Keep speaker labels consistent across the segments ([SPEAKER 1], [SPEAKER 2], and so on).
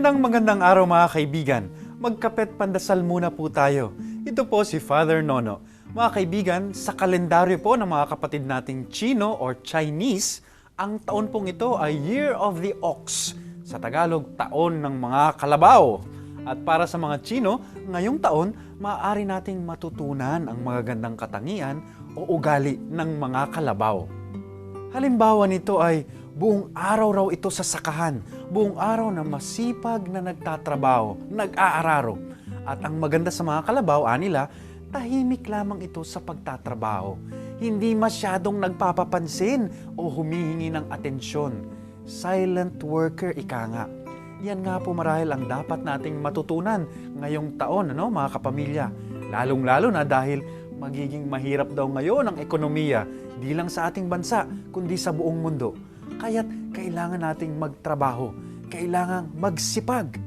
[SPEAKER 1] Magandang araw mga kaibigan. Magkapet pandasal muna po tayo. Ito po si Father Nono. Mga kaibigan, sa kalendaryo po ng mga kapatid nating Chino or Chinese, ang taon pong ito ay Year of the Ox. Sa Tagalog, taon ng mga kalabaw. At para sa mga Chino, ngayong taon, maaari nating matutunan ang magagandang katangian o ugali ng mga kalabaw. Halimbawa nito ay buong araw raw ito sa sakahan, buong araw na masipag na nagtatrabaho, nag-aararo. At ang maganda sa mga kalabaw, anila, tahimik lamang ito sa pagtatrabaho. Hindi masyadong nagpapapansin o humihingi ng atensyon. Silent worker, ika nga. Yan nga po marahil ang dapat nating matutunan ngayong taon, mga kapamilya. Lalong-lalo na dahil magiging mahirap daw ngayon ang ekonomiya, di lang sa ating bansa, kundi sa buong mundo. Kaya't kailangan nating magtrabaho, kailangan magsipag.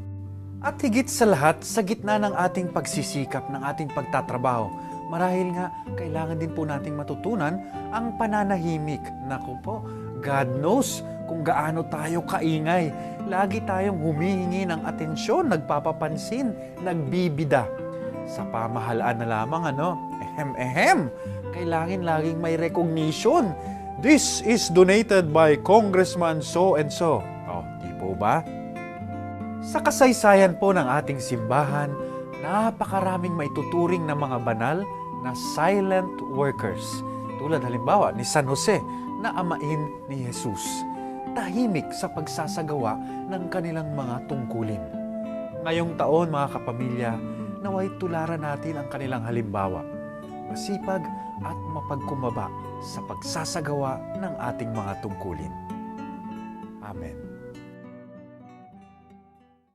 [SPEAKER 1] At higit sa lahat, sa gitna ng ating pagsisikap, ng ating pagtatrabaho, marahil nga kailangan din po nating matutunan ang pananahimik. Naku po, God knows kung gaano tayo kaingay. Lagi tayong humihingi ng atensyon, nagpapapansin, nagbibida. Sa pamahalaan na lamang, kailangan laging may recognition. This is donated by Congressman so-and-so. Di po ba? Sa kasaysayan po ng ating simbahan, napakaraming maituturing na mga banal na silent workers. Tulad halimbawa ni San Jose na amain ni Jesus. Tahimik sa pagsasagawa ng kanilang mga tungkulin. Ngayong taon mga kapamilya, naway tularan natin ang kanilang halimbawa. Masipag at mapagkumbaba sa pagsasagawa ng ating mga tungkulin. Amen.